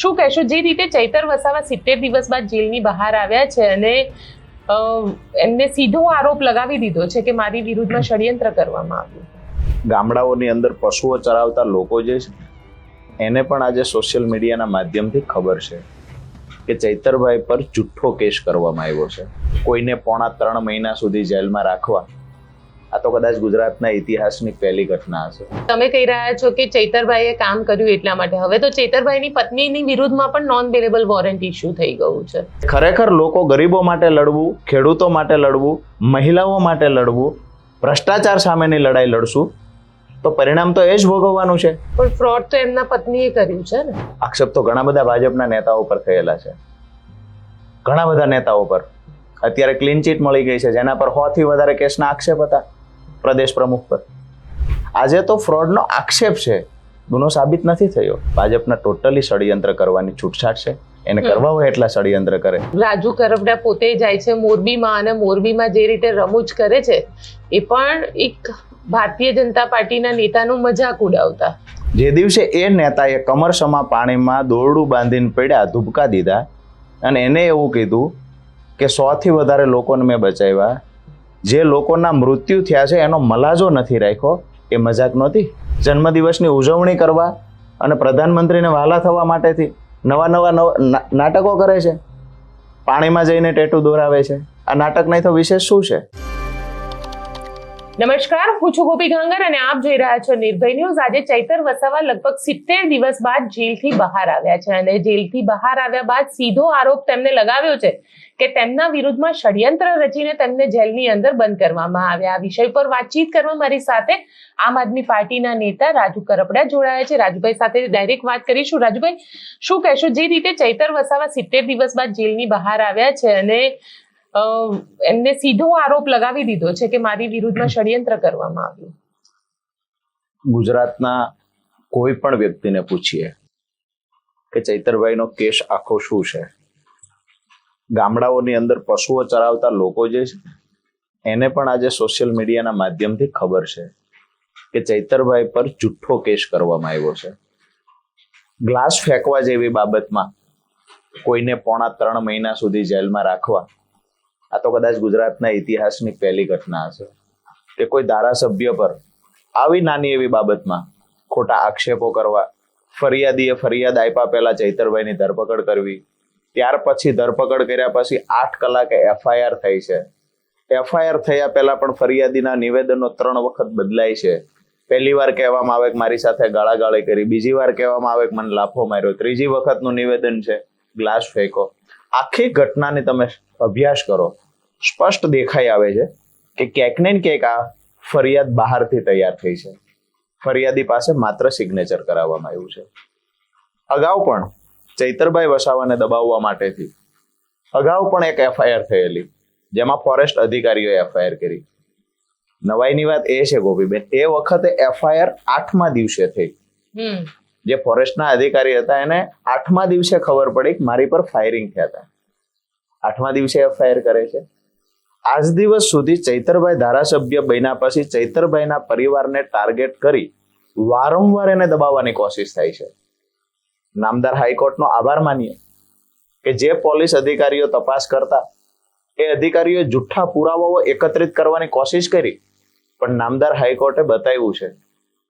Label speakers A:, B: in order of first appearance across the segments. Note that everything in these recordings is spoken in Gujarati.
A: શું કહેશો જે રીતે ચૈતર વસાવા 70 દિવસ બાદ જેલની બહાર આવ્યા છે અને એમને સીધો આરોપ લગાવી દીધો છે કે મારી વિરુદ્ધમાં ષડયંત્ર કરવામાં આવ્યું?
B: ગામડાઓની અંદર પશુઓ ચરાવતા લોકો જે છે એને પણ આજે સોશિયલ મીડિયાના માધ્યમથી ખબર છે કે ચૈતરભાઈ પર જુઠ્ઠો કેસ કરવામાં આવ્યો છે. કોઈને 3.5 મહિના સુધી જેલમાં રાખવા આ તો કદાચ ગુજરાતના ઇતિહાસની પહેલી ઘટના હશે.
A: તમે કહી રહ્યા છો કે ચૈતરભાઈએ કામ કર્યું એટલા માટે. હવે તો ચૈતરભાઈની પત્નીની વિરુદ્ધમાં પણ નોન બેલેબલ વોરંટ ઇસ્યુ થઈ ગયું છે.
B: ખરેખર લોકો ગરીબો માટે લડવું, ખેડૂતો માટે લડવું, મહિલાઓ માટે લડવું, ભ્રષ્ટાચાર સામેની લડાઈ લડશું તો પરિણામ તો એ જ ભોગવવાનું છે.
A: પણ ફ્રોડ તો એમના પત્નીએ કર્યું છે ને.
B: આક્ષેપ તો ઘણા બધા ભાજપના નેતાઓ પર થયેલા છે. ઘણા બધા નેતાઓ પર અત્યારે ક્લીન ચીટ મળી ગઈ છે, જેના પર 100 થી વધારે કેસના આક્ષેપ હતા પ્રદેશ પ્રમુખ પર. આજે તો ફ્રોડનો આક્ષેપ છે, ગુનો સાબિત નથી થયો. ભાજપના ટોટલી ષડયંત્ર કરવાની છૂટછાટ છે, એને કરવા હોય એટલા ષડયંત્ર કરે.
A: રાજુ કરપડા પોતે જાય છે મોરબીમાં અને મોરબીમાં જે રીતે રમૂજ કરે છે એ પણ એક ભારતીય જનતા પાર્ટીના નેતાનું મજાક ઉડાવતા.
B: જે દિવસે એ નેતાએ કમરસમાં પાણીમાં દોરડું બાંધીને પડ્યા, ધુબકા દીધા અને એને એવું કીધું કે 100 થી વધારે લોકોને મેં બચાવ્યા, જે લોકોના મૃત્યુ થયા છે એનો મલાજો નથી રાખ્યો, એ મજાક નહોતી. જન્મદિવસની ઉજવણી કરવા અને પ્રધાનમંત્રીને વહાલા થવા માટેથી નવા નાટકો કરે છે, પાણીમાં જઈને ટેટુ દોરાવે છે. આ નાટક નહીં તો વિશેષ શું છે?
A: નમસ્કાર, હું છું ગોપી ગાંગર અને આપ જોઈ રહ્યા છો નિર્ભય ન્યૂઝ. આજે ચૈતર વસાવા લગભગ 70 દિવસ બાદ જેલથી બહાર આવ્યા છે અને જેલથી બહાર આવ્યા બાદ સીધો આરોપ તેમને લગાવ્યો છે કે તેમના વિરુદ્ધમાં ષડયંત્ર રચીને તેમને જેલની અંદર બંધ કરવામાં આવ્યા. આ વિષય પર વાતચીત કરવા મારી સાથે આમ આદમી પાર્ટીના નેતા રાજુ કરપડા જોડાયા છે. રાજુભાઈ સાથે ડાયરેક્ટ વાત કરીશું. રાજુભાઈ, શું કહેશો જે રીતે ચૈતર વસાવા 70 દિવસ બાદ જેલની બહાર આવ્યા છે અને એમને સીધો આરોપ લગાવી દીધો છે કે મારી વિરુદ્ધમાં ષડયંત્ર કરવામાં આવ્યું?
B: ગુજરાતના કોઈ પણ વ્યક્તિને પૂછીએ કે ચૈતરભાઈનો કેસ આખો શું છે. ગામડાઓની અંદર પશુઓ ચરાવતા લોકો જે છે એને પણ આજે સોશિયલ મીડિયાના માધ્યમથી ખબર છે કે ચૈતરભાઈ પર જુઠ્ઠો કેસ કરવામાં આવ્યો છે. ગ્લાસ ફેંકવા જેવી બાબતમાં કોઈને 3.5 મહિના સુધી જેલમાં રાખવા આ તો કદાચ ગુજરાતના ઇતિહાસની પહેલી ઘટના હશે કે કોઈ ધારાસભ્ય પર આવી નાની એવી બાબતમાં ખોટા આક્ષેપો કરવા, ફરિયાદીએ ફરિયાદ આપ્યા પહેલા ચૈતરભાઈની ધરપકડ કરવી, ત્યાર પછી ધરપકડ કર્યા પછી 8 કલાકે એફઆઈઆર થઈ છે. એફઆઈઆર થયા પહેલા પણ ફરિયાદીના નિવેદનો 3 વખત બદલાય છે. પહેલી વાર કહેવામાં આવે કે મારી સાથે ગાળાગાળી કરી, બીજી વાર કહેવામાં આવે કે મને લાફો માર્યો, ત્રીજી વખતનું નિવેદન છે ગ્લાસ ફેંકો. આખી ઘટનાને તમે અભ્યાસ કરો, સ્પષ્ટ દેખાઈ આવે છે કે ક્યાંક ને ક્યાંક આ ફરિયાદ બહારથી તૈયાર થઈ છે. ફરિયાદી પાસે માત્ર સિગ્નેચર કરાવવામાં આવ્યું છે. અગાઉ પણ ચૈતરભાઈ વસાવાને દબાવવા માટેથી અગાઉ પણ એક એફઆઈઆર થયેલી, જેમાં ફોરેસ્ટ અધિકારીઓએ એફઆઈઆર કરી. નવાઈની વાત એ છે ગોપીબેન, એ વખતે એફઆઈઆર 8મા દિવસે થઈ. જે ફોરેસ્ટના અધિકારી હતા એને 8મા દિવસે ખબર પડી કે મારી પર ફાયરિંગ થયા હતા. 8મા દિવસે એફઆઈઆર કરે છે. આજ દિવસ સુધી ચૈતરભાઈ ધારાસભ્ય બન્યા પછી ચૈતરભાઈના પરિવારને ટાર્ગેટ કરી વારંવાર એને દબાવવાની કોશિશ થાય છે. નામદાર હાઈકોર્ટનો આભાર માનીએ કે જે પોલીસ અધિકારીઓ તપાસ કરતા એ અધિકારીઓએ જુઠ્ઠા પુરાવાઓ એકત્રિત કરવાની કોશિશ કરી, પણ નામદાર હાઈકોર્ટે બતાવ્યું છે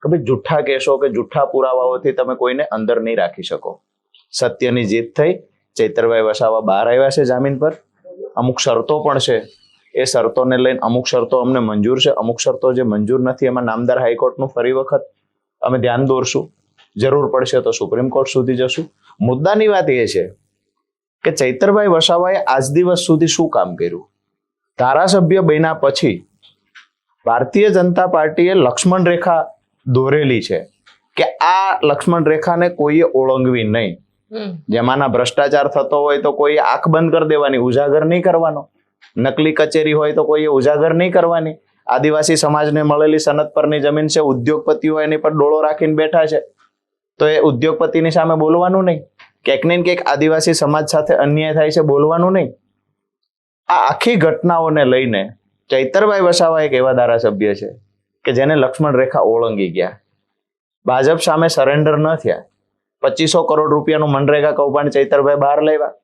B: કે ભાઈ જુઠ્ઠા કેસો કે જુઠ્ઠા પુરાવાઓથી તમે કોઈને અંદર નહીં રાખી શકો. સત્યની જીત થઈ. ચૈતરભાઈ વસાવા બહાર આવ્યા છે જામીન પર. અમુક શરતો પણ છે, એ શરતોને લઈને અમુક શરતો અમને મંજૂર છે, અમુક શરતો જે મંજૂર નથી એમાં નામદાર હાઈકોર્ટનું ફરી વખત અમે ધ્યાન દોરશું. જરૂર પડશે તો સુપ્રીમ કોર્ટ સુધી જશું. મુદ્દાની વાત એ છે કે ચૈતરભાઈ વસાવાએ આજ દિવસ સુધી શું કામ કર્યું. ધારાસભ્ય બન્યા પછી ભારતીય જનતા પાર્ટીએ લક્ષ્મણ રેખા દોરેલી છે કે આ લક્ષ્મણ રેખાને કોઈએ ઓળંગવી નહીં. જેમાંના ભ્રષ્ટાચાર થતો હોય તો કોઈ આંખ બંધ કરી દેવાની, ઉજાગર નહીં કરવાનો. નકલી કચેરી હોય તો કોઈએ ઉજાગર નહીં કરવાની. આદિવાસી સમાજને મળેલી સનદ પરની જમીન છે, ઉદ્યોગપતિઓ એની પર ડોળો રાખીને બેઠા છે, તો એ ઉદ્યોગપતિની સામે બોલવાનું નહીં. ક્યાંક ને ક્યાંક આદિવાસી સમાજ સાથે અન્યાય થાય છે, બોલવાનું નહીં. આ આખી ઘટનાઓને લઈને ચૈતરભાઈ વસાવા એક એવા ધારાસભ્ય છે કે જેને લક્ષ્મણ રેખા ઓળંગી ગયા, ભાજપ સામે સરેન્ડર ન થયા. 2500 કરોડ રૂપિયાનું મનરેગા કૌભાંડ ચૈતરભાઈ બહાર લાવ્યા,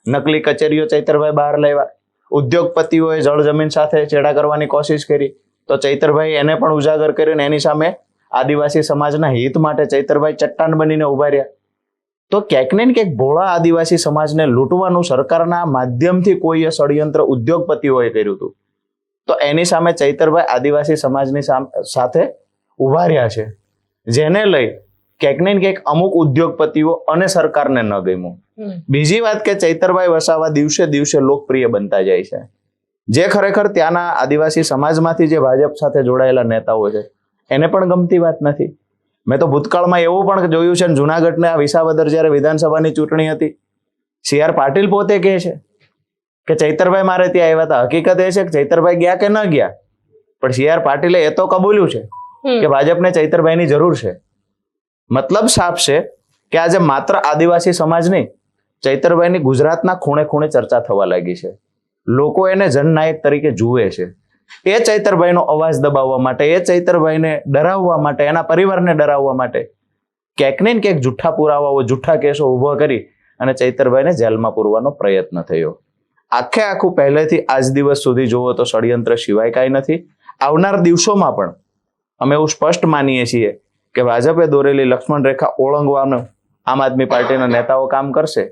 B: નકલી કચેરીઓ ચૈતરભાઈ બહાર લાવ્યા, ઉદ્યોગપતિઓએ જળ જમીન સાથે ચેડા કરવાની કોશિશ કરી તો ચૈતરભાઈ એને પણ ઉજાગર કરીને એની સામે આદિવાસી સમાજના હિત માટે ચૈતરભાઈ ચટ્ટાન બનીને ઉભા રહ્યા. તો ક્યાંક ને ક્યાંક ભોળા આદિવાસી સમાજને લૂંટવાનું સરકારના માધ્યમથી કોઈએ ષડયંત્ર ઉદ્યોગપતિઓએ કર્યું હતું, તો એની સામે ચૈતરભાઈ આદિવાસી સમાજની સાથે ઉભા રહ્યા છે, જેને લઈ ક્યાંક ને ક્યાંક અમુક ઉદ્યોગપતિઓ અને સરકારને ન ગમ્યું. બીજી વાત કે ચૈતરભાઈ વસાવા દિવસે દિવસે લોકપ્રિય બનતા જાય છે, જે ખરેખર ત્યાંના આદિવાસી સમાજમાંથી જે ભાજપ સાથે જોડાયેલા નેતાઓ છે એને પણ ગમતી વાત નથી. મેં તો ભૂતકાળમાં એવું પણ જોયું છે, જુનાગઢના વિસાવદર જ્યારે વિધાનસભાની ચૂંટણી હતી, CR પાટીલ પોતે કહે છે કે ચૈતરભાઈ મારે ત્યાં આવ્યા હતા. હકીકત એ છે કે ચૈતરભાઈ ગયા કે ન ગયા, પણ CR પાટીલે એ તો કબૂલ્યું છે કે ભાજપને ચૈતરભાઈની જરૂર છે. મતલબ સાફ છે કે આજે માત્ર આદિવાસી સમાજ નહીં, ચૈતરભાઈની ગુજરાતના ખૂણે ખૂણે ચર્ચા થવા લાગી છે. લોકો એને જનનાયક તરીકે જુએ છે. એ ચૈતરભાઈનો અવાજ દબાવવા માટે, એ ચૈતરભાઈને ડરાવવા માટે, એના પરિવારને ડરાવવા માટે ક્યાંક ને ક્યાંક જૂઠા પુરાવાઓ, જૂઠા કેસો ઉભા કરી અને ચૈતરભાઈને જેલમાં પૂરવાનો પ્રયત્ન થયો. આખું પહેલેથી આજ દિવસ સુધી જોવો તો ષડયંત્ર સિવાય કાંઈ નથી. આવનાર દિવસોમાં પણ અમે એવું સ્પષ્ટ માનીએ છીએ કે ભાજપે દોરેલી લક્ષ્મણ રેખા ઓળંગવાનું આમ આદમી પાર્ટીના નેતાઓ કામ કરશે,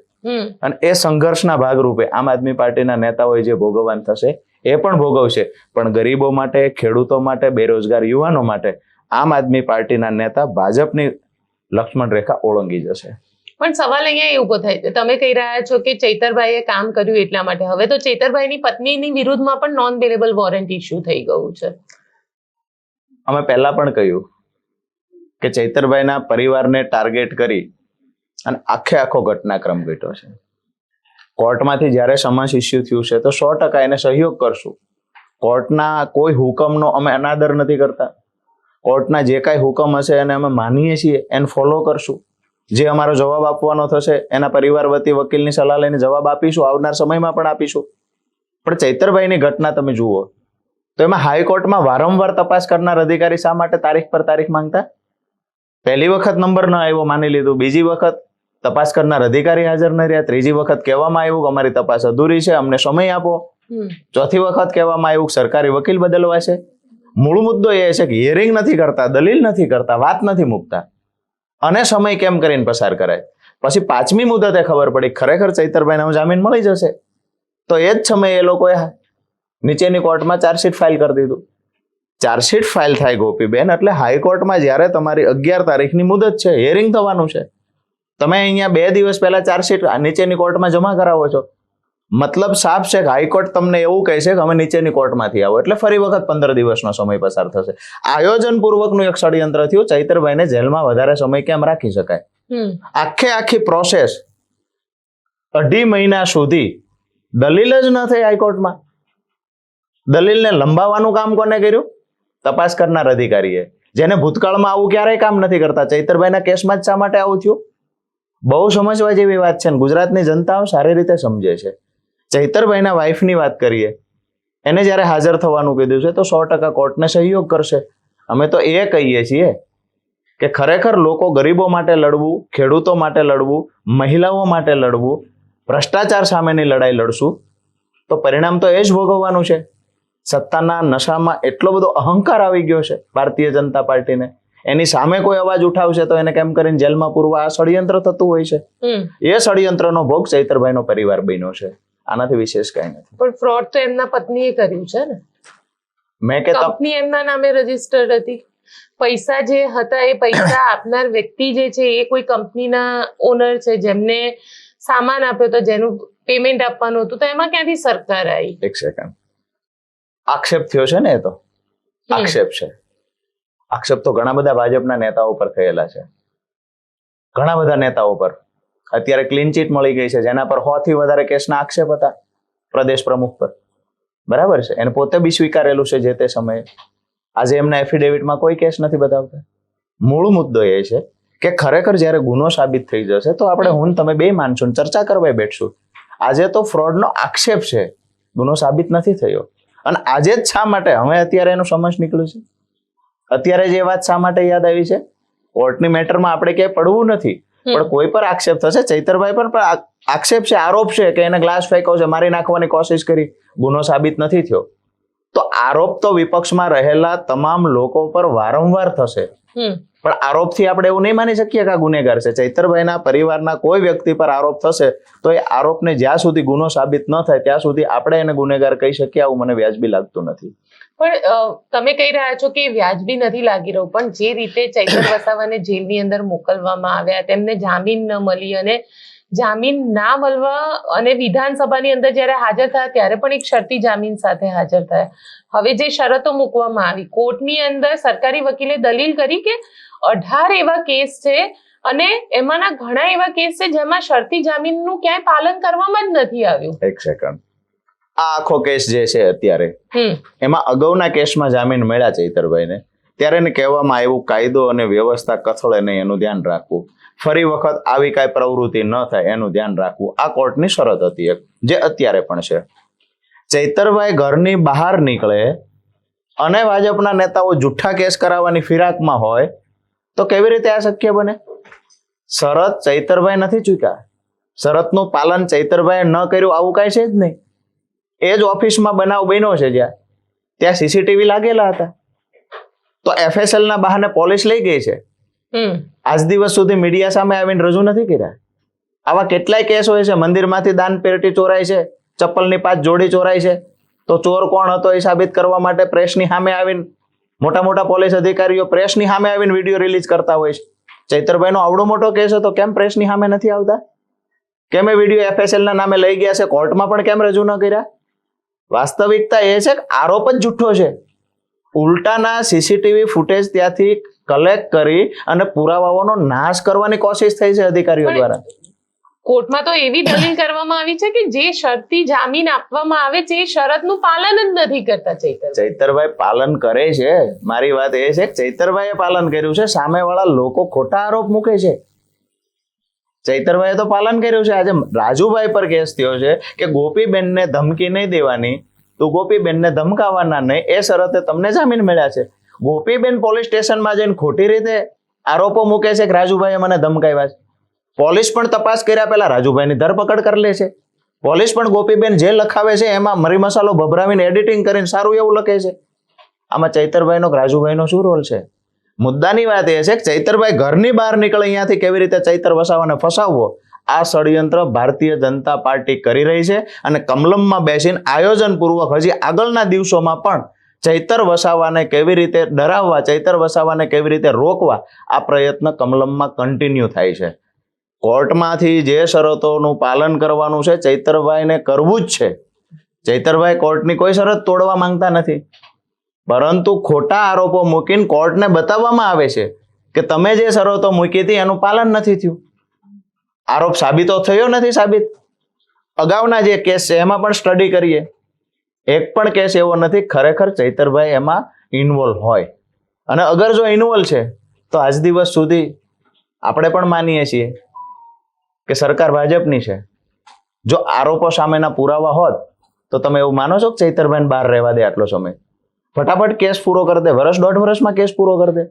B: અને એ સંઘર્ષના ભાગરૂપે આમ આદમી પાર્ટીના નેતાઓએ જે ભોગવવાનું થશે એ પણ ભોગવશે. પણ ગરીબો માટે, ખેડૂતો માટે, બેરોજગાર યુવાનો માટે આમ આદમી પાર્ટીના નેતા ભાજપની લક્ષ્મણ રેખા ઓળંગી જશે.
A: પણ સવાલ અહીંયા એ ઉભો થાય છે, તમે કહી રહ્યા છો કે ચૈતરભાઈએ કામ કર્યું એટલા માટે. હવે તો ચૈતરભાઈની પત્નીની વિરુદ્ધમાં પણ નોન બેલેબલ વોરંટ ઇસ્યુ થઈ ગયું છે.
B: અમે પહેલા પણ કહ્યું કે ચૈતરભાઈના પરિવારને ટાર્ગેટ કરી અને આખો ઘટનાક્રમ ઘટ્યો છે. કોર્ટમાંથી જ્યારે સમન્સ ઇસ્યુ થયું છે તો 100% એને સહયોગ કરશું. કોર્ટના કોઈ હુકમનો અમે અનાદર નથી કરતા. કોર્ટના જે કાંઈ હુકમ હશે એને અમે માનીએ છીએ, એને ફોલો કરશું. જે અમારો જવાબ આપવાનો થશે એના પરિવાર વતી વકીલની સલાહ લઈને જવાબ આપીશું, આવનાર સમયમાં પણ આપીશું. પણ ચૈતરભાઈની ઘટના તમે જુઓ તો એમાં હાઈકોર્ટમાં વારંવાર તપાસ કરનાર અધિકારી શા માટે તારીખ પર તારીખ માંગતા? પહેલી વખત નંબર ન આવ્યો માની લીધું, બીજી વખત તપાસ કરનાર અધિકારી હાજર ન રહ્યા, ત્રીજી વખત કહેવામાં આવ્યું કે અમારી તપાસ અધૂરી છે, અમને સમય આપો, ચોથી વખત કહેવામાં આવ્યું સરકારી વકીલ બદલવા છે. મૂળ મુદ્દો એ છે કે હિયરિંગ નથી કરતા, દલીલ નથી કરતા, વાત નથી મૂકતા, અને સમય કેમ કરીને પસાર કરાય. પછી 5મી મુદતે ખબર પડી ખરેખર ચૈતરભાઈને જામીન મળી જશે, તો એ જ સમયે એ લોકોએ નીચેની કોર્ટમાં ચાર્જશીટ ફાઇલ કરી દીધું. ચાર્જશીટ ફાઇલ થાય ગોપીબેન એટલે હાઈકોર્ટમાં જ્યારે તમારી 11 તારીખની મુદત છે, હિયરિંગ થવાનું છે, તમે અહીંયા 2 દિવસ પહેલા ચાર્જશીટ નીચેની કોર્ટમાં જમા કરાવો છો. મતલબ સાફ છે કે હાઈકોર્ટ તમને એવું કહે છે કે અમે નીચેની કોર્ટમાંથી આવો, એટલે ફરી વખત 15 દિવસનો સમય પસાર થશે. આયોજનપૂર્વકનું એક ષડયંત્ર થયું, ચૈતરભાઈને જેલમાં વધારે સમય કેમ રાખી શકાય. આખી પ્રોસેસ 2.5 મહિના સુધી દલીલ જ ન થઈ હાઈકોર્ટમાં. દલીલને લંબાવવાનું કામ કોને કર્યું? તપાસ કરનાર અધિકારીએ, જેને ભૂતકાળમાં આવું ક્યારેય કામ નથી કરતા. ચૈતરભાઈના કેસમાં જ શા માટે આવું થયું? બહુ સમજવા જેવી વાત છે, ગુજરાતની જનતાઓ સારી રીતે સમજે છે. ચૈતરભાઈના વાઇફની વાત કરીએ, એને જ્યારે હાજર થવાનું કીધું છે તો 100% કોર્ટને સહયોગ કરશે. અમે તો એ કહીએ છીએ કે ખરેખર લોકો ગરીબો માટે લડવું, ખેડૂતો માટે લડવું, મહિલાઓ માટે લડવું, ભ્રષ્ટાચાર સામેની લડાઈ લડશું તો પરિણામ તો એ જ ભોગવવાનું છે. સત્તાના નશામાં એટલો બધો અહંકાર આવી ગયો છે ભારતીય જનતા પાર્ટીને, એની સામે કોઈ અવાજ ઉઠાવશે તો એને કેમ કરીને જેલમાં પૂરવા આ ષડયંત્ર થતું હોય છે. એ ષડયંત્રનો ભોગ ચૈતરભાઈનો પરિવાર બન્યો છે, આનાથી વિશેષ કઈ નથી.
A: પણ ફ્રોડ તો એમના પત્નીએ કર્યું છે ને.
B: મેં કે
A: કંપની એમના નામે રજીસ્ટર્ડ હતી, પૈસા જે હતા એ પૈસા આપનાર વ્યક્તિ જે છે એ કોઈ કંપનીના ઓનર છે, જેમને સામાન આપ્યો તો જેનું પેમેન્ટ આપવાનું હતું, તો એમાં ક્યાંથી સરકાર આવી?
B: એક સેકન્ડ, આક્ષેપ થયો છે ને, એ તો આક્ષેપ છે. આક્ષેપ તો ઘણા બધા ભાજપના નેતાઓ પર થયેલા છે, ઘણા બધા નેતાઓ પર. અત્યારે ક્લીન ચીટ મળી ગઈ છે, જેના પર 100 થી વધારે કેસના આક્ષેપ હતા પ્રદેશ પ્રમુખ પર. બરાબર છે, એને પોતે બી સ્વીકારેલું છે જે તે સમયે. આજે એમના એફિડેવિટમાં કોઈ કેસ નથી બતાવતા. મૂળ મુદ્દો એ છે કે ખરેખર જ્યારે ગુનો સાબિત થઈ જશે તો આપણે હું તમે બે માનશું, ચર્ચા કરવા બેઠશું. આજે તો ફ્રોડનો આક્ષેપ છે, ગુનો સાબિત નથી થયો. અને આજે જ શા માટે હવે અત્યારે એનું સમજ નીકળ્યું છે? અત્યારે જે વાત શા માટે યાદ આવી છે? કોર્ટની મેટરમાં આપણે ક્યાંય પડવું નથી. પણ કોઈ પર આક્ષેપ થશે, ચૈતરભાઈ પર પણ આક્ષેપ છે, આરોપ છે કે એને ગ્લાસ ફેંક્યો છે, મારી નાખવાની કોશિશ કરી, ગુનો સાબિત નથી થયો. તો આરોપ તો વિપક્ષમાં રહેલા તમામ લોકો પર વારંવાર થશે, પણ આરોપથી આપણે એવું નહીં માની શકીએ કે આ ગુનેગાર છે. ચૈતરભાઈના પરિવારના કોઈ વ્યક્તિ પર આરોપ થશે તો એ આરોપને જ્યાં સુધી ગુનો સાબિત ન થાય ત્યાં સુધી આપણે એને ગુનેગાર કહી શકીએ, આવું મને વ્યાજબી લાગતું નથી.
A: પણ તમે કહી રહ્યા છો કે વ્યાજબી નથી લાગી રહ્યું, પણ જે રીતે ચૈતર વસાવાને જેલની અંદર મોકલવામાં આવ્યા, તેમને જામીન ન મળી, અને જામીન ના મળવા અને વિધાનસભાની અંદર જ્યારે હાજર થયા ત્યારે પણ એક શરતી જામીન સાથે હાજર થયા. હવે જે શરતો મૂકવામાં આવી, કોર્ટની અંદર સરકારી વકીલે દલીલ કરી કે 18 એવા કેસ છે અને એમાંના ઘણા એવા કેસ છે જેમાં શરતી જામીનનું ક્યાંય પાલન કરવામાં જ નથી આવ્યું.
B: એક સેકન્ડ, આ આખો કેસ જે છે અત્યારે, એમાં અગાઉના કેસમાં જામીન મળ્યા ચૈતરભાઈને, ત્યારે એને કહેવામાં આવ્યું કાયદો અને વ્યવસ્થા કથળે નહીં, એનું ધ્યાન રાખવું, ફરી વખત આવી કાંઈ પ્રવૃત્તિ ન થાય એનું ધ્યાન રાખવું. આ કોર્ટની શરત હતી એક, જે અત્યારે પણ છે. ચૈતરભાઈ ઘરની બહાર નીકળે અને ભાજપના નેતાઓ જુઠ્ઠા કેસ કરાવવાની ફિરાકમાં હોય તો કેવી રીતે આ શક્ય બને? શરત ચૈતરભાઈ નથી ચૂક્યા, શરતનું પાલન ચૈતરભાઈએ ન કર્યું આવું કાંઈ છે જ નહીં. એ જ ઓફિસમાં બનાવ બન્યો છે જ્યાં, ત્યાં સીસીટીવી લાગેલા હતા, તો FSL ના બહાને પોલીસ લઈ ગઈ છે. આજ દિવસ સુધી મીડિયા સામે આવીને રજૂ નથી કર્યા. આવા કેટલાય કેસ હોય છે, મંદિરમાંથી દાન પેટી ચોરાય છે, ચપ્પલની 5 જોડી ચોરાય છે, તો ચોર કોણ હતો એ સાબિત કરવા માટે પ્રેસની સામે આવીને મોટા મોટા પોલીસ અધિકારીઓ પ્રેસની સામે આવીને વિડીયો રિલીઝ કરતા હોય છે. ચૈતરભાઈનો આવડો મોટો કેસ હતો, કેમ પ્રેસની સામે નથી આવતા? કેમ એ વિડીયો FSL ના નામે લઈ ગયા છે, કોર્ટમાં પણ કેમ રજૂ ન કર્યા? વાસ્તવિકતા એ છે કે આરોપ જ જુઠ્ઠો છે. ઉલટાના સીસીટીવી ફૂટેજ ત્યાંથી કલેક્ટ કરી અને પુરાવાઓનો નાશ કરવાની કોશિશ થઈ છે અધિકારીઓ દ્વારા.
A: કોર્ટમાં તો એવી દલીલ કરવામાં આવી છે કે જે શરતી જામીન આપવામાં આવે છે એ શરતનું પાલન જ નથી કરતા
B: ચૈતરભાઈ. પાલન કરે છે, મારી વાત એ છે કે ચૈતરભાઈએ પાલન કર્યું છે, સામેવાળા લોકો ખોટા આરોપ મૂકે છે. ચૈતરભાઈએ તો પાલન કર્યું છે. આજે રાજુભાઈ પર કેસ થયો છે કે ગોપીબેનને ધમકી નહીં દેવાની, તો ગોપીબેનને ધમકાવવાના નહીં, એ શરતે તમને જામીન મળ્યા છે. ગોપીબેન પોલીસ સ્ટેશનમાં જઈને ખોટી રીતે આરોપો મૂકે છે કે રાજુભાઈએ મને ધમકાવ્યા છે. પોલીસ પણ તપાસ કર્યા પહેલા રાજુભાઈની ધરપકડ કરી લે છે. પોલીસ પણ ગોપીબેન જે લખાવે છે એમાં મરી મસાલો ભભરાવીને એડિટિંગ કરીને સારું એવું લખે છે. આમાં ચૈતરભાઈનો રાજુભાઈનો શું રોલ છે? મુદ્દાની વાત એ છે કે ચૈતરભાઈ ઘરની બહાર નીકળે અહીંયાથી કેવી રીતે ચૈતર વસાવાને ફસાવવો, આ ષડયંત્ર ભારતીય જનતા પાર્ટી કરી રહી છે. અને કમલમમાં બેસીને આયોજનપૂર્વક હજી આગળના દિવસોમાં પણ ચૈતર વસાવાને કેવી રીતે ડરાવવા, ચૈતર વસાવાને કેવી રીતે રોકવા, આ પ્રયત્ન કમલમમાં કન્ટિન્યુ થાય છે. કોર્ટમાંથી જે શરતોનું પાલન કરવાનું છે ચૈતરભાઈને કરવું જ છે. ચૈતરભાઈ કોર્ટની કોઈ શરત તોડવા માંગતા નથી, પરંતુ ખોટા આરોપો મૂકીને કોર્ટને બતાવવામાં આવે છે કે તમે જે શરતો મૂકી હતી એનું પાલન નથી થયું. આરોપ સાબિતો થયો નથી સાબિત. અગાઉના જે કેસ છે એમાં પણ સ્ટડી કરીએ, એક પણ કેસ એવો નથી ખરેખર ચૈતરભાઈ એમાં ઇન્વોલ્વ હોય. અને અગર જો ઇન્વોલ્વ છે તો આજ દિવસ સુધી આપણે પણ માનીએ છીએ કે સરકાર ભાજપની છે. જો આરોપો સામેના પુરાવા હોત તો તમે એવું માનો છો કે ચૈતરભાઈને બહાર રહેવા દે આટલો સમય? ફટાફટ કેસ પૂરો કરી દે, વર્ષ 1.5 વર્ષમાં કેસ પૂરો કરી દે.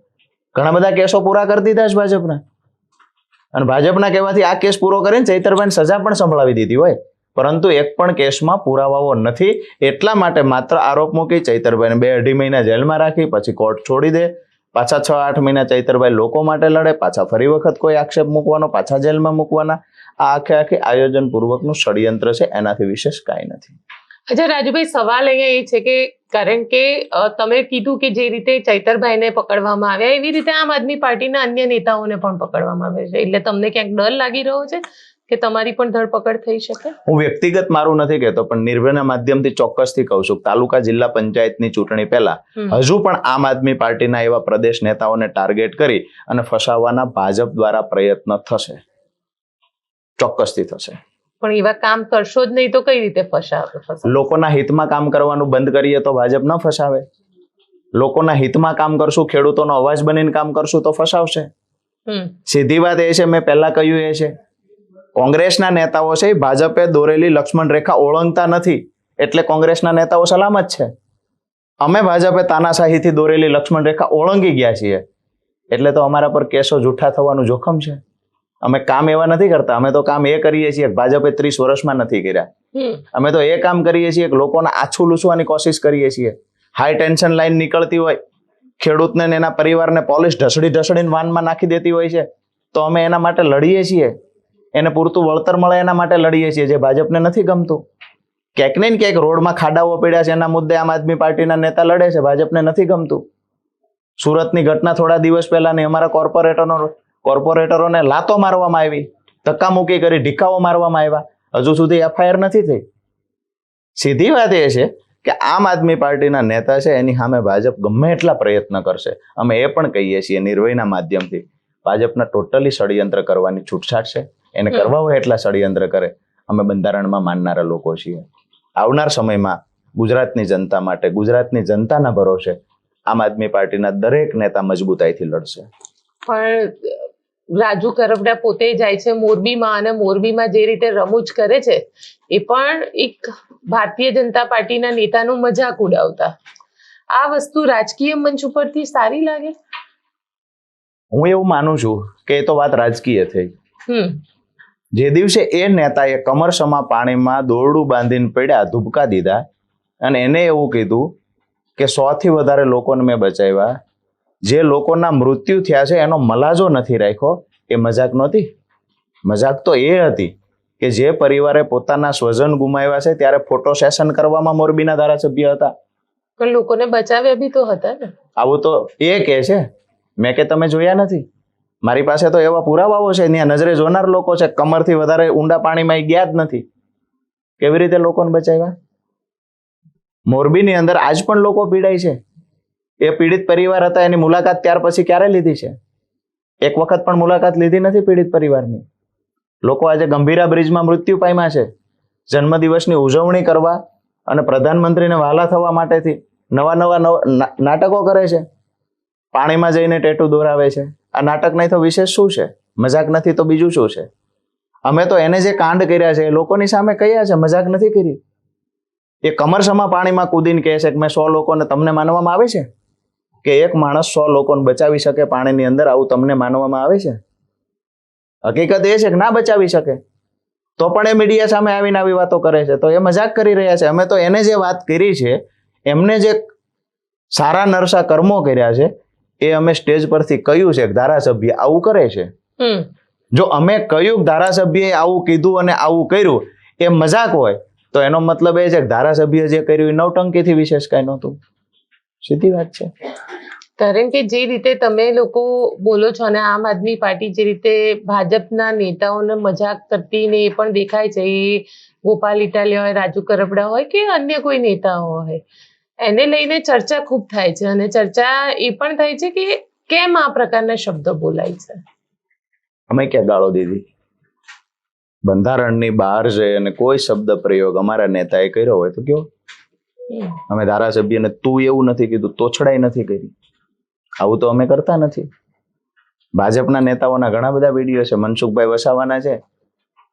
B: ઘણા બધા કેસો પૂરા કરી દીધા છે ભાજપના, અને ભાજપના કહેવાથી આ કેસ પૂરો કરીને ચૈતરભાઈને સજા પણ સંભળાવી દીધી હોય, પરંતુ એક પણ કેસમાં પુરાવાઓ નથી. એટલા માટે માત્ર આરોપ મૂકી ચૈતરભાઈને 2-2.5 મહિના જેલમાં રાખી, પછી કોર્ટ છોડી દે, પાછા 6-8 મહિના ચૈતરભાઈ લોકો માટે લડે, પાછા ફરી વખત કોઈ આક્ષેપ મૂકવાનો, પાછા જેલમાં મૂકવાના. આ આખી આયોજન પૂર્વકનું ષડયંત્ર છે, એનાથી વિશેષ કાંઈ નથી.
A: અચ્છા રાજુભાઈ, સવાલ અહીંયા એ છે કે કારણ કે તમે કીધું કે જે રીતે ચૈતરભાઈને પકડવામાં આવ્યા એવી રીતે આમ આદમી પાર્ટીના અન્ય નેતાઓને પણ પકડવામાં આવે છે, એટલે તમને ક્યાંક ડર લાગી રહ્યો છે કે તમારી પણ ધરપકડ થઈ શકે?
B: હું વ્યક્તિગત મારું નથી કહેતો, પણ નિર્ભયના માધ્યમથી ચોક્કસથી કહું છું, તાલુકા જિલ્લા પંચાયતની ચૂંટણી પહેલા હજુ પણ આમ આદમી પાર્ટીના એવા પ્રદેશ નેતાઓને ટાર્ગેટ કરી અને ફસાવવાના ભાજપ દ્વારા પ્રયત્ન થશે, ચોક્કસથી થશે.
A: પણ એવા કામ કરશો જ નહીં તો કઈ રીતે ફસાવે?
B: લોકોના હિતમાં કામ કરવાનું બંધ કરીએ તો ભાજપ ન ફસાવે. લોકોના હિતમાં કામ કરશું, ખેડૂતોનો અવાજ બનીને કામ કરશું તો ફસાવશે. સીધી વાત એ છે, મેં પહેલા કહ્યું એ છે, કોંગ્રેસના નેતાઓ છે ભાજપે દોરેલી લક્ષ્મણ રેખા ઓળંગતા નથી, એટલે કોંગ્રેસના નેતાઓ સલામત છે. અમે ભાજપે તાનાશાહીથી દોરેલી લક્ષ્મણ રેખા ઓળંગી ગયા છીએ, એટલે તો અમારા પર કેસો જૂઠા થવાનું જોખમ છે. અમે કામ એવા નથી કરતા. અમે તો કામ એ કરીએ છીએ કે ભાજપે 30 વર્ષમાં નથી કર્યા. અમે તો એ કામ કરીએ છીએ કે લોકોને આછું લૂસવાની કોશિશ કરીએ છીએ. હાઈ ટેન્શન લાઈન નીકળતી હોય, ખેડૂતને ને એના પરિવારને પોલીસ ઢસડીને વાનમાં નાખી દેતી હોય છે, તો અમે એના માટે લડીએ છીએ. એને પૂરતું વળતર મળે એના માટે લડીએ છીએ, જે ભાજપને નથી ગમતું. ક્યાંક ને ક્યાંક રોડમાં ખાડાઓ પડ્યા છે એના મુદ્દે આમ આદમી પાર્ટીના નેતા લડે છે, ભાજપને નથી ગમતું. સુરતની ઘટના થોડા દિવસ પહેલાની, અમારા કોર્પોરેટરોને લાતો મારવામાં આવી, ધક્કામુક્કી કરી, ઢીકાઓ મારવામાં આવ્યા. હજુ સુધી એફઆઈઆર નથી થઈ. સીધી વાત એ છે કે આમ આદમી પાર્ટીના નેતા છે એની સામે ભાજપ ગમે એટલા પ્રયત્ન કરશે. અમે એ પણ કહીએ છીએ નિર્ભયના માધ્યમથી, ભાજપના ટોટલી ષડયંત્ર કરવાની છૂટછાટ છે. એને કરવા હોય એટલા ષડયંત્ર કરે. અમે બંધારણમાં માનનારા લોકો છીએ. આવનાર સમયમાં ગુજરાતની જનતા માટે, ગુજરાતની જનતાના ભરોસે આમ આદમી પાર્ટીના દરેક નેતા મજબૂતાઈથી લડશે.
A: પણ રાજુ કરપડા પોતે જાય છે મોરબીમાં, અને મોરબીમાં જે રીતે રમૂજ કરે છે એ પણ એક ભારતીય જનતા પાર્ટીના નેતાનો મજાક ઉડાવતા. આ વસ્તુ રાજકીય મંચ ઉપરથી સારી લાગે?
B: હું એવું માનું છું કે એ તો વાત રાજકીય થઈ. જે દિવસે એ નેતાએ કમરસમાં પાણીમાં દોરડું બાંધીને પડ્યા, ધુબકા દીધા, અને એને એવું કીધું કે 100 થી વધારે લોકોને મેં બચાવ્યા, જે લોકોના મૃત્યુ થયા છે એનો મલાજો નથી રાખ્યો, એ મજાક નહોતી. મજાક તો એ હતી કે જે પરિવારે પોતાના સ્વજન ગુમાવ્યા છે ત્યારે ફોટો સેશન કરવામાં મોરબીના ધારાસભ્ય હતા.
A: પણ લોકોને બચાવ્યા બી તો હતા ને.
B: આવું તો એ કહે છે, મેં કે તમે જોયા નથી. મારી પાસે તો એવા પુરાવાઓ છે, ત્યાં નજરે જોનાર લોકો છે, કમરથી વધારે ઊંડા પાણીમાં ગયા જ નથી. કેવી રીતે લોકોને બચાવ્યા? મોરબીની અંદર આજ પણ લોકો પીડાય છે. એ પીડિત પરિવાર હતા, એની મુલાકાત ત્યાર પછી ક્યારે લીધી છે? એક વખત પણ મુલાકાત લીધી નથી પીડિત પરિવારની. લોકો આજે ગંભીરા બ્રિજમાં મૃત્યુ પામ્યા છે. જન્મદિવસની ઉજવણી કરવા અને પ્રધાનમંત્રીને વહાલા થવા માટેથી નવા નાટકો કરે છે. પાણીમાં જઈને ટેટુ દોરાવે છે. આ નાટક નહીં તો વિશેષ શું છે? મજાક નથી તો બીજું શું છે? અમે તો એને જે કાંડ કર્યા છે એ લોકોની સામે કહ્યા છે, મજાક નથી કરી. એ કમરસમાં પાણીમાં કૂદીને કહે છે કે મેં 100 લોકોને, તમને માનવામાં આવે છે કે એક માણસ 100 લોકોને બચાવી શકે પાણીની અંદર? આવું તમને માનવામાં આવે છે? હકીકત એ છે કે ના બચાવી શકે, તો પણ એ મીડિયા સામે આવીને આવી વાતો કરે છે. તો એ મજાક કરી રહ્યા છે. અમે તો એને જે વાત કરી છે, એમને જે સારા નરસા કર્મો કર્યા છે, એ અમે સ્ટેજ પરથી કહ્યું છે કે ધારાસભ્ય આવું કરે છે. જો અમે કહ્યું ધારાસભ્યએ આવું કીધું અને આવું કર્યું એ મજાક હોય, તો એનો મતલબ એ છે કે ધારાસભ્ય જે કર્યું એ નવટંકીથી વિશેષ કઈ નહોતું. સીધી વાત છે.
A: કારણ કે જે રીતે તમે લોકો બોલો છો, અને આમ આદમી પાર્ટી જે રીતે ભાજપના નેતાઓને મજાક કરતી ને એ પણ દેખાય છે, એ ગોપાલ ઇટાલિયા હોય, રાજુ કરપડા હોય કે અન્ય કોઈ નેતાઓ હોય, એને લઈને ચર્ચા ખૂબ થાય છે. અને ચર્ચા એ પણ થાય છે કે કેમ આ પ્રકારના શબ્દો બોલાય છે.
B: અમે ક્યાં ગાળો દીધી? બંધારણની બહાર છે અને કોઈ શબ્દ પ્રયોગ અમારા નેતાએ કર્યો હોય તો કયો. અમે ધારાસભ્યને તું એવું નથી કીધું, તોછડાઈ નથી કરી. આવું તો અમે કરતા નથી. ભાજપના નેતાઓના ઘણા બધા વિડીયો છે. મનસુખભાઈ વસાવાના છે,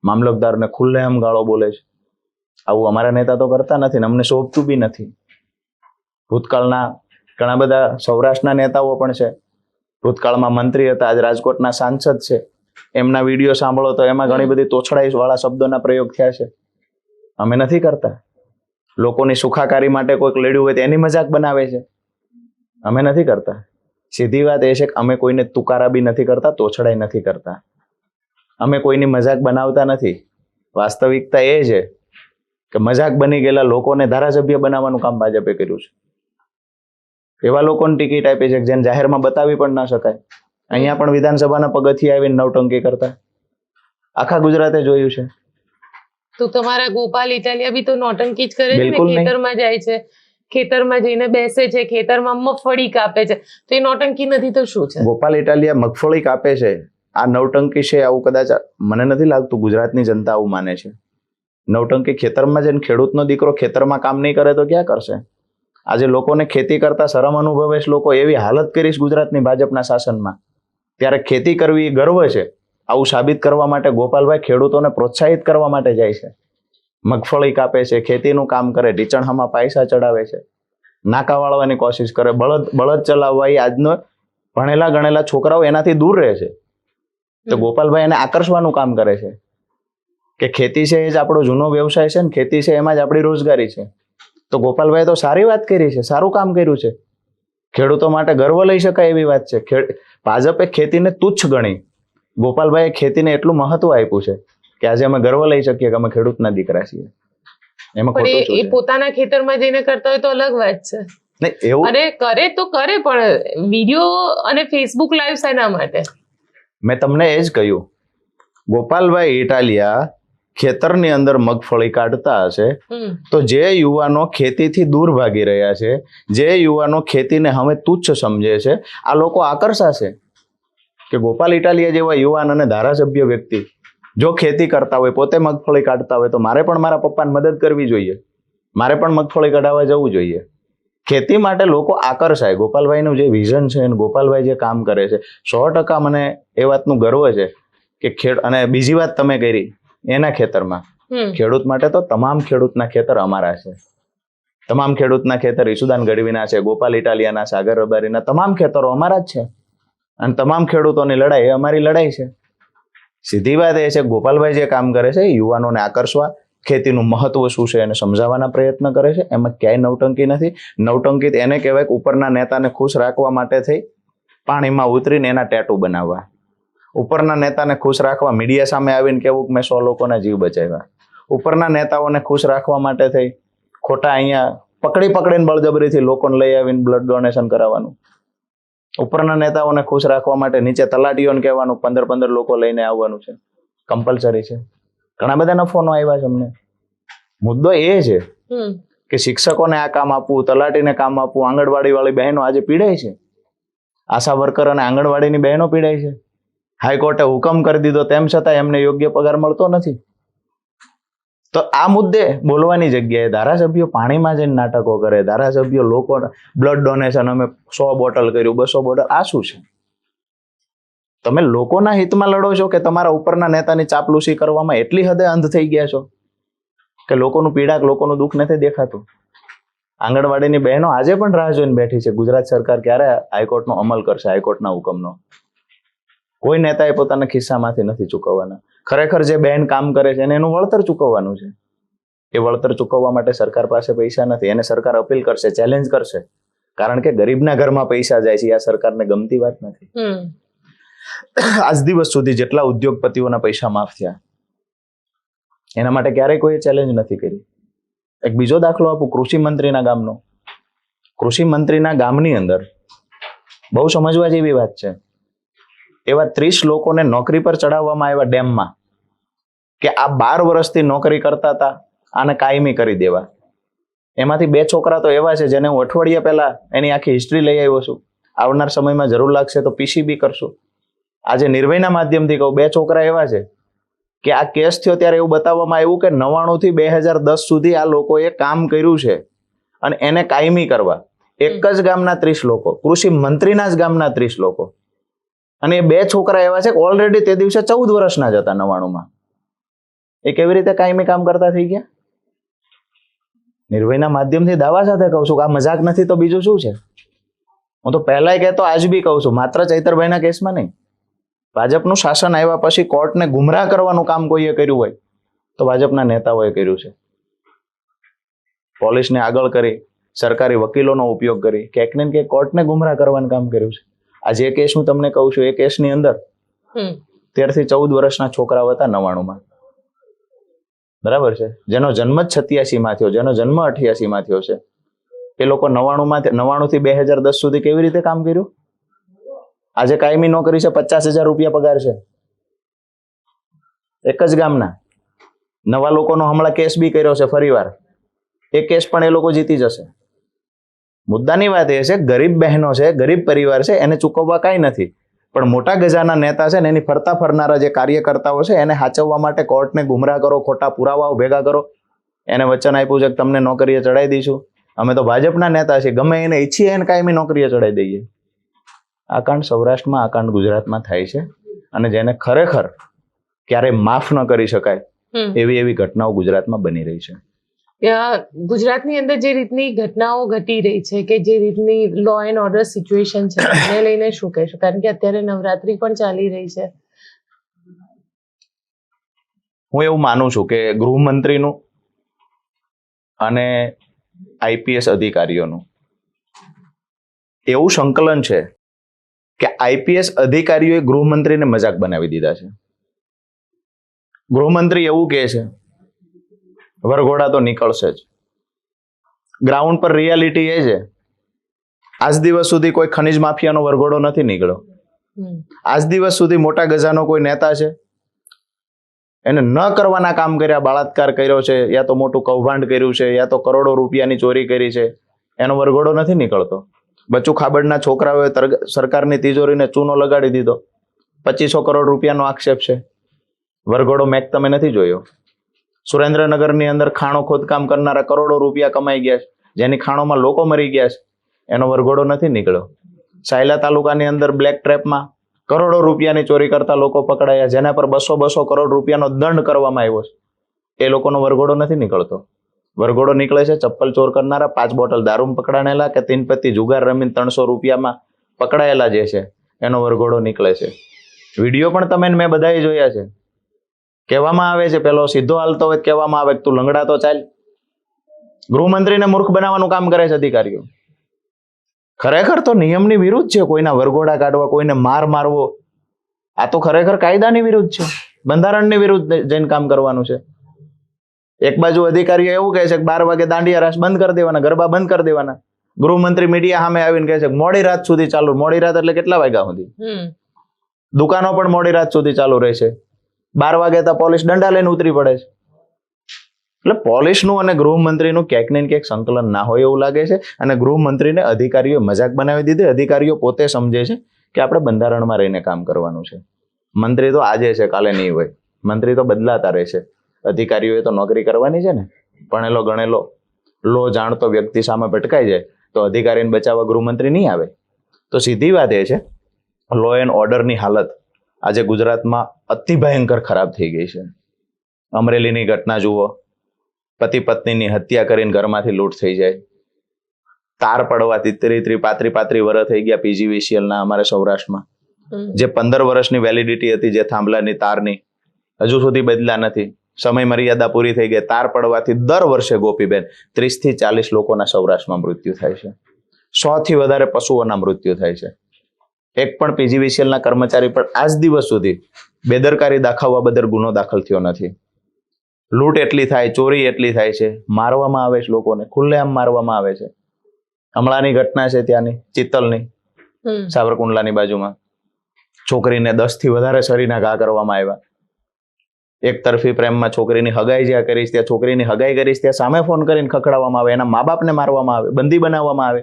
B: મામલતદારને ખુલ્લેઆમ ગાળો બોલે છે. આવું અમારા નેતા તો કરતા નથી ને અમને શોભતું બી નથી. ભૂતકાળના ઘણા બધા સૌરાષ્ટ્રના નેતાઓ પણ છે. ભૂતકાળમાં મંત્રી હતા, આજ રાજકોટના સાંસદ છે. એમના વિડીયો સાંભળો તો એમાં ઘણી બધી તોછડાઈ વાળા શબ્દોના પ્રયોગ થયા છે. અમે નથી કરતા. લોકોની સુખાકારી માટે કોઈક લડ્યું હોય તો એની મજાક બનાવે છે. અમે નથી કરતા. સીધી વાત એ છે કે અમે કોઈને તુકારા બી નથી કરતા, તોછડાઈ નથી કરતા. અમે કોઈની મજાક બનાવતા નથી. વાસ્તવિકતા એ છે કે મજાક બની ગયેલા લોકોને ધારાસભ્ય બનાવવાનું કામ ભાજપે કર્યું છે. એવા લોકોને ટિકિટ આપી છે જેને જાહેરમાં બતાવી પણ ના શકાય. અહીંયા પણ વિધાનસભાના પગથિયે આવીને નવટંકી કરતા આખા ગુજરાતે જોયું છે.
A: તો તમારા ગોપાલ ઇટાલિયા બી તો નોટંકી જ કરે છે ને. ખેતરમાં જાય છે, ખેતરમાં જઈને બેસે છે, ખેતરમાં મગફળી કાપે છે, તો એ નોટંકી નથી તો શું છે?
B: ગોપાલ ઇટાલિયા મગફળી કાપે છે, આ નવટંકી છે, આવું કદાચ મને નથી લાગતું ગુજરાતની જનતા આવું માને છે. નવટંકી ખેતરમાં જઈને ખેડૂતનો દીકરો ખેતરમાં કામ નહીં કરે તો ક્યાં કરશે? આજે લોકોને ખેતી કરતા શરમ અનુભવે છે લોકો. એવી હાલત કરીશ ગુજરાતની ભાજપના શાસનમાં, ત્યારે ખેતી કરવી ગર્વ છે. આવું સાબિત કરવા માટે ગોપાલભાઈ ખેડૂતોને પ્રોત્સાહિત કરવા માટે જાય છે. મગફળી કાપે છે, ખેતીનું કામ કરે, ઢીચણહામાં પૈસા ચડાવે છે, નાકા વાળવાની કોશિશ કરે, બળદ ચલાવવા. એ આજનો ભણેલા ગણેલા છોકરાઓ એનાથી દૂર રહે છે. તો ગોપાલભાઈ એને આકર્ષવાનું કામ કરે છે કે ખેતી છે એ જ આપણો જૂનો વ્યવસાય છે ને ખેતી છે એમાં જ આપણી રોજગારી છે. તો ગોપાલભાઈ તો સારી વાત કરી છે, સારું કામ કર્યું છે. ખેડૂતો માટે ગર્વ લઈ શકાય એવી વાત છે. ભાજપે ખેતીને તુચ્છ ગણી, ગોપાલભાઈએ ખેતીને એટલું મહત્વ આપ્યું છે કે આજે અમે ગર્વ લઈ શકીએ કે અમે ખેડૂતના દીકરા છીએ. એમાં ખોટું શું
A: એ
B: છે?
A: પોતાના ખેતરમાં જઈને કરતા હોય તો અલગ વાત છે.
B: નહીં એવું
A: અને કરે તો કરે, પણ વિડીયો અને ફેસબુક લાઈવ શેના માટે?
B: મેં તમને એ જ કહ્યું, ગોપાલભાઈ ઇટાલિયા ખેતરની અંદર મગફળી કાઢતા હશે તો જે યુવાનો ખેતીથી દૂર ભાગી રહ્યા છે, જે યુવાનો ખેતીને હવે તુચ્છ સમજે છે, આ લોકો આકર્ષાશે કે ગોપાલ ઇટાલિયા જેવા યુવાન અને ધારાસભ્ય વ્યક્તિ જો ખેતી કરતા હોય, પોતે મગફળી કાઢતા હોય, તો મારે પણ મારા પપ્પાને મદદ કરવી જોઈએ, મારે પણ મગફળી કઢાવવા જવું જોઈએ. ખેતી માટે લોકો આકર્ષાય. ગોપાલભાઈનું જે વિઝન છે અને ગોપાલભાઈ જે કામ કરે છે, 100% મને એ વાતનું ગર્વ છે કે અને બીજી વાત તમે કરી એના ખેતરમાં, ખેડૂત માટે તો તમામ ખેડૂતના ખેતર અમારા છે. તમામ ખેડૂતના ખેતર ઈસુદાન ગઢવીના છે, ગોપાલ ઇટાલિયાના, સાગર રબારીના, તમામ ખેતરો અમારા જ છે. અને તમામ ખેડૂતોની લડાઈ એ અમારી લડાઈ છે. સીધી વાત એ છે ગોપાલભાઈ જે કામ કરે છે યુવાનોને આકર્ષવા, ખેતીનું મહત્વ શું છે એને સમજાવવાના પ્રયત્ન કરે છે. એમાં ક્યાંય નવટંકી નથી. નવટંકી એને કહેવાય કે ઉપરના નેતાને ખુશ રાખવા માટે થઈ પાણીમાં ઉતરીને એના ટેટુ બનાવવા, ઉપરના નેતાને ખુશ રાખવા મીડિયા સામે આવીને કેવું કે મેં 100 લોકોના જીવ બચાવ્યા, ઉપરના નેતાઓને ખુશ રાખવા માટે થઈ ખોટા અહીંયા પકડીને બળજબરીથી લોકોને લઈ આવીને બ્લડ ડોનેશન કરાવવાનું, ઉપરના નેતાઓને ખુશ રાખવા માટે નીચે તલાટીઓને કહેવાનું 15 લોકો લઈને આવવાનું છે, કમ્પલસરી છે. ઘણા બધાના ફોનો આવ્યા છે અમને. મુદ્દો એ છે કે શિક્ષકોને આ કામ આપવું, તલાટીને કામ આપવું, આંગણવાડી વાળી બહેનો આજે પીડાય છે, આશા વર્કર અને આંગણવાડીની બહેનો પીડાય છે. હાઈકોર્ટે હુકમ કરી દીધો તેમ છતાં એમને યોગ્ય પગાર મળતો નથી. તો આ મુદ્દે બોલવાની જગ્યાએ ધારાસભ્યો પાણીમાં જઈને નાટકો કરે, ધારાસભ્યો લોકો બ્લડ ડોનેશન અમે 100 બોટલ કર્યું, 200 બોટલ, આ શું છે? તમે લોકોના હિતમાં લડો છો કે તમારા ઉપરના નેતાની ચાપલૂસી કરવામાં એટલી હદે અંધ થઈ ગયા છો કે લોકોનું પીડા, લોકોનું દુઃખ નથી દેખાતું? આંગણવાડીની બહેનો આજે પણ રાહ જોઈને બેઠી છે ગુજરાત સરકાર ક્યારે હાઈકોર્ટનો અમલ કરશે, હાઈકોર્ટના હુકમનો. કોઈ નેતાએ પોતાના ખિસ્સામાંથી નથી ચૂકવવાના. ખરેખર જે બહેન કામ કરે છે એને એનું વળતર ચૂકવવાનું છે. એ વળતર ચૂકવવા માટે સરકાર પાસે પૈસા નથી. એને સરકાર અપીલ કરશે, ચેલેન્જ કરશે, કારણ કે ગરીબના ઘરમાં પૈસા જાય છે. આ સરકારને ગમતી વાત નથી. આજ દિવસ સુધી જેટલા ઉદ્યોગપતિઓના પૈસા માફ થયા એના માટે ક્યારેય કોઈ ચેલેન્જ નથી કરી. એક બીજો દાખલો આપું, કૃષિ મંત્રીના ગામનો. કૃષિ મંત્રીના ગામની અંદર બહુ સમજવા જેવી વાત છે. એવા 30 લોકોને નોકરી પર ચડાવવામાં આવ્યા ડેમમાં કે આ 12 વર્ષથી નોકરી કરતા હતા, આને કાયમી કરી દેવા. એમાંથી 2 છોકરા તો એવા છે જેને હું અઠવાડિયા પહેલા એની આખી હિસ્ટ્રી લઈ આવ્યો છું. આવનાર સમયમાં જરૂર લાગશે તો પીસીબી કરશું. આજે નિર્ભયના માધ્યમથી કહું, 2 છોકરા એવા છે કે આ કેસ થયો ત્યારે એવું બતાવવામાં આવ્યું કે 99 થી 2010 સુધી આ લોકોએ કામ કર્યું છે અને એને કાયમી કરવા એક જ ગામના 30 લોકો, કૃષિ મંત્રીના જ ગામના 30 લોકો, અને એ 2 છોકરા એવા છે કે ઓલરેડી તે દિવસે 14 વર્ષના જ હતા 99માં. એ કેવી રીતે કાયમી કામ કરતા થઈ ગયા? નિર્ભયના માધ્યમથી દાવા સાથે કહું છું કે આ મજાક નથી તો બીજું શું છે? હું તો પહેલાય કહેતો, આજ બી કહું છું, માત્ર ચૈતરભાઈના કેસમાં નહીં, ભાજપનું શાસન આવ્યા પછી કોર્ટને ગુમરાહ કરવાનું કામ કોઈએ કર્યું હોય તો ભાજપના નેતાઓએ કર્યું છે. પોલીસને આગળ કરી, સરકારી વકીલોનો ઉપયોગ કરી ક્યાંક ને ક્યાંક કોર્ટને ગુમરાહ કરવાનું કામ કર્યું છે. આજે એ કેસ હું તમને કહું છું, એ કેસની અંદર 13 થી 14 વર્ષના છોકરાઓ હતા 99માં. બરાબર છે? જેનો જન્મ જ 87માં થયો, જેનો જન્મ 88માં થયો છે, એ લોકો 99 થી 2010 સુધી કેવી રીતે કામ કર્યું? આજે કાયમી નોકરી છે, 50,000 રૂપિયા પગાર છે એક જ ગામના. નવા લોકોનો હમણાં કેસ બી કર્યો છે ફરીવાર. એ કેસ પણ એ લોકો જીતી જશે. મુદ્દાની વાત એ છે, ગરીબ બહેનો છે, ગરીબ પરિવાર છે, એને ચૂકવવા કાંઈ નથી, પણ મોટા ગજાના નેતા છે ને એની ફરતા ફરનારા જે કાર્યકર્તાઓ છે એને હાચવવા માટે કોર્ટને ગુમરાહ કરો, ખોટા પુરાવાઓ ભેગા કરો. એને વચન આપ્યું છે કે તમને નોકરીએ ચડાવી દઈશું, અમે તો ભાજપના નેતા છીએ, ગમે એને ઈચ્છીએ એને કાયમી નોકરીએ ચડાવી દઈએ. આ કાંડ સૌરાષ્ટ્રમાં, આ કાંડ ગુજરાતમાં થાય છે, અને જેને ખરેખર ક્યારેય માફ ન કરી શકાય એવી ઘટનાઓ ગુજરાતમાં બની રહી છે.
A: ગુજરાતની અંદર જે રીતની ઘટનાઓ ઘટી રહી છે, કે જે રીતની લો એન્ડ ઓર્ડર સિચ્યુએશન છે, એને લઈને શું કહેશો? કારણ કે અત્યારે નવરાત્રી પણ ચાલી રહી છે,
B: હું એવું માનું છું કે ગૃહમંત્રીનું અને આઈપીએસ અધિકારીઓનું એવું સંકલન છે કે આઈપીએસ અધિકારીઓએ ગૃહમંત્રીને મજાક બનાવી દીધા છે. ગૃહમંત્રી એવું કહે છે વરઘોડા તો નીકળશે જ. ગ્રાઉન્ડ પર રિયાલિટી એ છે આજ દિવસ સુધી કોઈ ખનિજ માફિયાનો વરઘોડો નથી નીકળ્યો. આજ દિવસ સુધી મોટા ગજાનો કોઈ નેતા છે એને ન કરવાના કામ કર્યા, બળાત્કાર કર્યો છે, યા તો મોટું કૌભાંડ કર્યું છે, યા તો કરોડો રૂપિયાની ચોરી કરી છે, એનો વરઘોડો નથી નીકળતો. બચ્ચુ ખાબડના છોકરાઓએ સરકારની તિજોરીને ચૂનો લગાડી દીધો. 2500 કરોડ રૂપિયાનો આક્ષેપ છે. વરઘોડો મેક તમે નથી જોયો. સુરેન્દ્રનગરની અંદર ખાણો ખોદકામ કરનારા કરોડો રૂપિયા કમાઈ ગયા છે, જેની ખાણોમાં લોકો મરી ગયા છે, એનો વરઘોડો નથી નીકળ્યો. સાયલા તાલુકાની અંદર બ્લેક ટ્રેપમાં કરોડો રૂપિયાની ચોરી કરતા લોકો પકડાયા, જેના પર 200 કરોડ રૂપિયાનો દંડ કરવામાં આવ્યો છે. એ લોકોનો વરઘોડો નથી નીકળતો. વરઘોડો નીકળે છે ચપ્પલ ચોર કરનારા, 5 બોટલ દારૂ પકડાયેલા કે 3 પત્તી જુગાર રમીને 300 રૂપિયામાં પકડાયેલા જે છે એનો વરઘોડો નીકળે છે. વિડીયો પણ તમે મેં બધાએ જોયા છે. કહેવામાં આવે છે પેલો સીધો હાલતો હોય કહેવામાં આવે તું લંગડા તો ચાલ. ગૃહમંત્રીને મૂર્ખ બનાવવાનું કામ કરે છે અધિકારીઓ. ખરેખર તો નિયમની વિરુદ્ધ છે કોઈના વરઘોડા કાઢવા, કોઈને માર મારવો. આ તો ખરેખર કાયદાની વિરુદ્ધ છે, બંધારણની વિરુદ્ધ જઈને કામ કરવાનું છે. એક બાજુ અધિકારીઓ એવું કહે છે કે 12 વાગે દાંડિયા રાસ બંધ કરી દેવાના, ગરબા બંધ કરી દેવાના. ગૃહમંત્રી મીડિયા સામે આવીને કહે છે મોડી રાત સુધી ચાલુ. મોડી રાત એટલે કેટલા વાગ્યા સુધી? દુકાનો પણ મોડી રાત સુધી ચાલુ રહેશે. 12 વાગે તો પોલીસ દંડા લઈને ઉતરી પડે છે. એટલે પોલીસનું અને ગૃહમંત્રીનું ક્યાંક ને ક્યાંક સંકલન ના હોય એવું લાગે છે. અને ગૃહમંત્રીને અધિકારીઓ મજાક બનાવી દીધી. અધિકારીઓ પોતે સમજે છે કે આપણે બંધારણમાં રહીને કામ કરવાનું છે. મંત્રી તો આજે છે, કાલે નહીં હોય. મંત્રી તો બદલાતા રહેશે. અધિકારીઓએ તો નોકરી કરવાની છે ને. ભણેલો ગણેલો લો જાણતો વ્યક્તિ સામે ભટકાઈ જાય તો અધિકારીને બચાવવા ગૃહમંત્રી નહીં આવે. તો સીધી વાત એ છે લો એન્ડ ઓર્ડરની હાલત આજે ગુજરાતમાં અતિ ભયંકર ખરાબ થઈ ગઈ છે. અમરેલીની ઘટના જુઓ, પતિ પત્નીની હત્યા કરીને ઘરમાંથી લૂંટ થઈ જાય. તાર પડવાથી 35 વર્ષ થઈ ગયા પીજીવીસીએલના અમારે સૌરાષ્ટ્રમાં. જે 15 વર્ષની વેલિડિટી હતી જે થાંભલાની તારની, હજુ સુધી બદલા નથી. સમય મર્યાદા પૂરી થઈ ગઈ. તાર પડવાથી દર વર્ષે ગોપીબેન 30 થી 40 લોકોના સૌરાષ્ટ્રમાં મૃત્યુ થાય છે. 100 થી વધારે પશુઓના મૃત્યુ થાય છે. એક પણ પીજીવીસીએલના કર્મચારી પર આજ દિવસ સુધી બેદરકારી દાખવવા બદલ ગુનો દાખલ થયો નથી. લૂંટ એટલી થાય, ચોરી એટલી થાય છે, મારવામાં આવે છે લોકોને, ખુલ્લેઆમ મારવામાં આવે છે. હમણાંની ઘટના છે ત્યાંની ચિત્તલની, સાવરકુંડલાની બાજુમાં છોકરીને 10 થી વધારે શરીરના ઘા કરવામાં આવ્યા. એક તરફી પ્રેમમાં છોકરીની હગાઈ જ્યાં કરીશ ત્યાં છોકરીની હગાઈ કરીશ ત્યાં સામે ફોન કરીને ખખડાવવામાં આવે, એના મા બાપને મારવામાં આવે, બંદી બનાવવામાં આવે.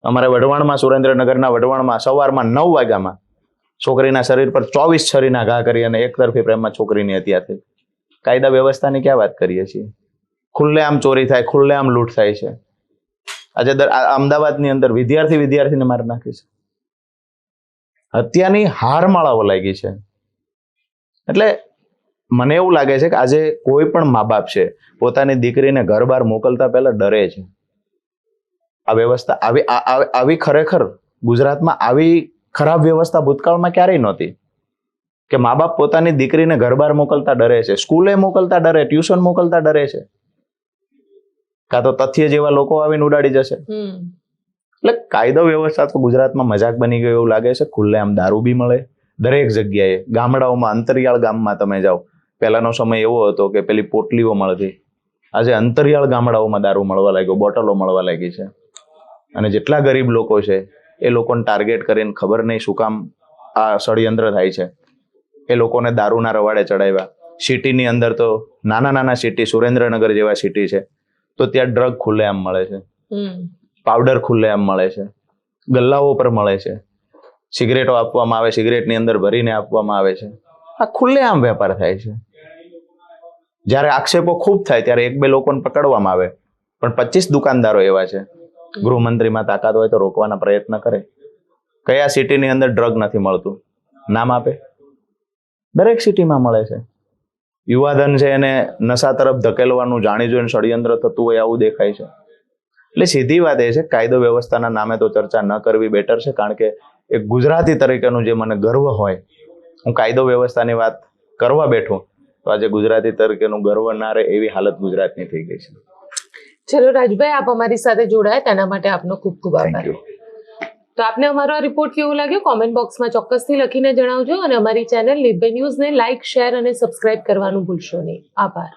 B: અમારે વઢવાણમાં, સુરેન્દ્રનગરના વઢવાણમાં સવારમાં 9 વાગ્યામાં છોકરીના શરીર પર 24 છરીના ઘા કરી અને એક તરફી પ્રેમમાં છોકરીની હત્યા થઈ. કાયદા વ્યવસ્થાની ક્યાં વાત કરીએ છીએ? ખુલ્લેઆમ ચોરી થાય, ખુલ્લેઆમ લૂંટ થાય છે. આજે અમદાવાદની અંદર વિદ્યાર્થીને મારી નાખી છે. હત્યાની હારમાળાઓ લાગી છે. એટલે મને એવું લાગે છે કે આજે કોઈ પણ મા બાપ છે પોતાની દીકરીને ઘર બહાર મોકલતા પહેલા ડરે છે. આ વ્યવસ્થા આવી ખરેખર ગુજરાતમાં આવી ખરાબ વ્યવસ્થા ભૂતકાળમાં ક્યારેય નહોતી કે મા બાપ પોતાની દીકરીને ઘર બહાર મોકલતા ડરે છે, સ્કૂલે મોકલતા ડરે, ટ્યુશન મોકલતા ડરે છે. કાં તો તથ્ય જેવા લોકો આવીને ઉડાડી જશે. એટલે કાયદો વ્યવસ્થા તો ગુજરાતમાં મજાક બની ગયો એવું લાગે છે. ખુલ્લેઆમ દારૂ બી મળે દરેક જગ્યાએ. ગામડાઓમાં, અંતરિયાળ ગામમાં તમે જાઓ, પહેલાનો સમય એવો હતો કે પેલી પોટલીઓ મળતી. આજે અંતરિયાળ ગામડાઓમાં દારૂ મળવા લાગ્યો, બોટલો મળવા લાગી છે. અને જેટલા ગરીબ લોકો છે એ લોકોને ટાર્ગેટ કરીને ખબર નહીં શું કામ આ ષડયંત્ર થાય છે. એ લોકોને દારૂના રવાડે ચડાવ્યા. સિટીની અંદર તો નાના સિટી, સુરેન્દ્રનગર જેવા સિટી છે તો ત્યાં ડ્રગ ખુલ્લેઆમ મળે છે, પાવડર ખુલ્લેઆમ મળે છે, ગલ્લાઓ પર મળે છે, સિગરેટો આપવામાં આવે, સિગરેટની અંદર ભરીને આપવામાં આવે છે. આ ખુલ્લેઆમ વેપાર થાય છે. જ્યારે આક્ષેપો ખૂબ થાય ત્યારે 1-2 લોકોને પકડવામાં આવે, પણ 25 દુકાનદારો એવા છે. ગૃહમંત્રીમાં તાકાત હોય તો રોકવાના પ્રયત્ન કરે. કયા સિટીની અંદર ડ્રગ નથી મળતું? નામ આપે. દરેક સિટીમાં મળે છે. યુવાધન છે એને નશા તરફ ધકેલવાનું જાણી જોઈને ષડયંત્ર થતું હોય આવું દેખાય છે. એટલે સીધી વાત એ છે કાયદો વ્યવસ્થાના નામે તો ચર્ચા ન કરવી બેટર છે. કારણ કે એક ગુજરાતી તરીકેનું જે મને ગર્વ હોય, હું કાયદો વ્યવસ્થાની વાત કરવા બેઠો તો આજે ગુજરાતી તરીકેનું ગર્વ ના રહે એવી હાલત ગુજરાતની થઈ ગઈ છે.
A: ચલો રાજભાઈ, આપ અમારી સાથે જોડાયા તેના માટે આપનો ખૂબ ખૂબ આભાર.
B: Thank you.
A: તો આપને અમારો આ રિપોર્ટ કેવો લાગ્યો કોમેન્ટ બોક્સમાં ચોક્કસથી લખીને જણાવજો અને અમારી ચેનલ નિર્ભય ન્યૂઝને લાઇક, શેર અને સબસ્ક્રાઇબ કરવાનું ભૂલશો નહીં. આભાર.